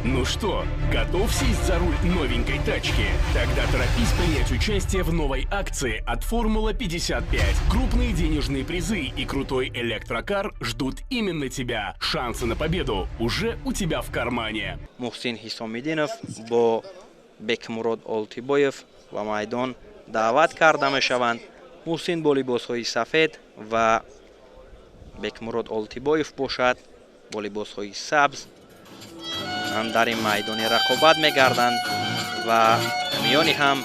Ну что, готов сесть за руль новенькой тачки? Тогда торопись принять участие в новой акции от Формула 55. Крупные денежные призы и крутой электрокар ждут именно тебя. Шансы на победу уже у тебя в кармане. Мухсин Хисомиддинов бо Бекмурод Олтибоев ва майдон даъват карда мешаванд. Мухсин бо либосҳои сафед ва Бекмурод Олтибоев бошад бо либосҳои сабз дар ин майдони рақобат мегарданд ва миёни ҳам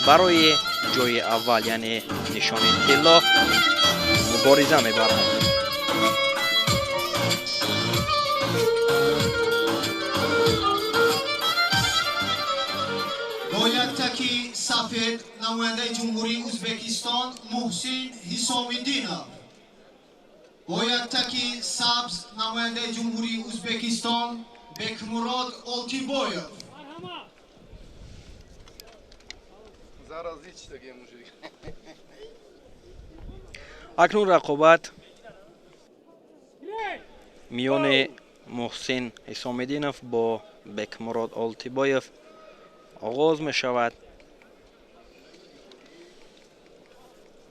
барои ҷои аввал яъне нишони тилло мубориза мебаранд. با یک تکی سفید نماینده جمهوری ازبکستان محسن حسامیدینov با یک تکی سبز نماینده جمهوری ازبکستان Bekmurod Oltiboyev. акнун рақобат миёни муҳсин ҳисомиддинов бо Бекмурод Олтибоев оғоз мешавад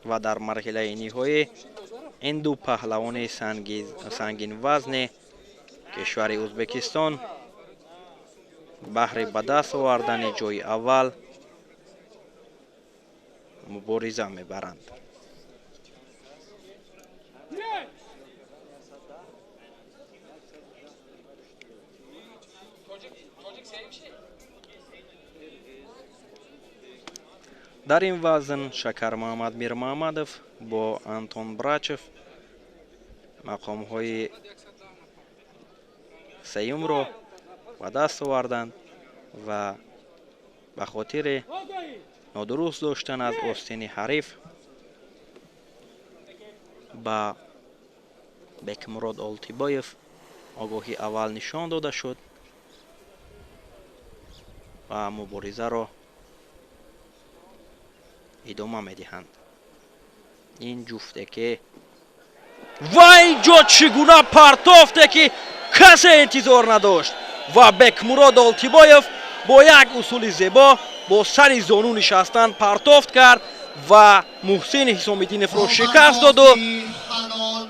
ва дар марҳилаи ниҳоӣ ин ду паҳлавони сангинвазни кишвари ӯзбекистон баҳри ба даст овардани ҷои аввал мубориза мебаранд. дар ин вазн Шакармуҳаммад Мирмуҳаммадов бо Антон Брачев мақомҳои сеюмро ба даст оварданд ва ба хотири нодуруст доштан аз остини ҳариф ба Бекмурод Олтибоев огоҳи аввал нишон дода шуд ва муборизаро идома медиҳанд. ин ҷуфте ки ва инҷо чӣ гуна партофте ки касе интизор надошт ва Бекмурод Олтибоев бо як усули зебо бо сари зону нишастан партофт кард ва Муҳсин Ҳисомиддиновро шикаст доду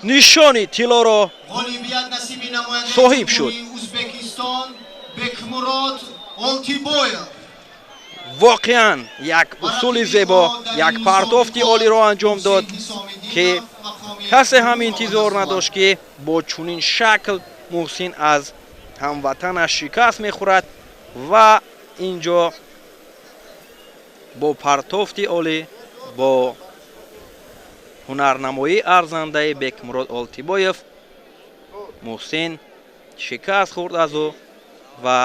нишони тиллоро соҳиб шуд. воқеан як усули зебо, як партофти олиро анҷом дод ки касе ҳам интизор надошт ки бо чунин шакл Муҳсин аз ҳамватанаш шикаст мехӯрад ва инҷо бо партофти олӣ бо ҳунарнамоии арзандаи Бекмурод Олтибоев Муҳсин шикаст хӯрд аз ӯ ва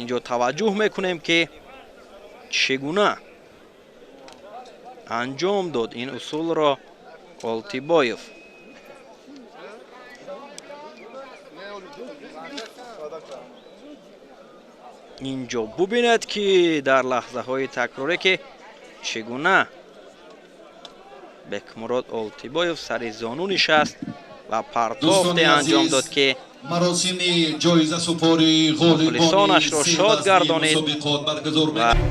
инҷо таваҷҷӯҳ мекунем ки чӣ гуна анҷом дод ин усулро Олтибоев. инҷо бубинед ки дар лаҳзаҳои такрорӣ ки чӣ гуна Бекмурод Олтибоев сари зону нишаст ва партофте анҷом дод ки мухлисонашро шод гардонид.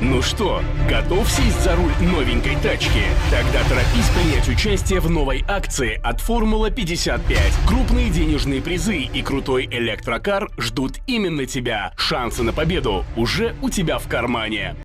Ну что, готов сесть за руль новенькой тачки? Тогда торопись принять участие в новой акции от Формула 55. Крупные денежные призы и крутой электрокар ждут именно тебя. Шансы на победу уже у тебя в кармане.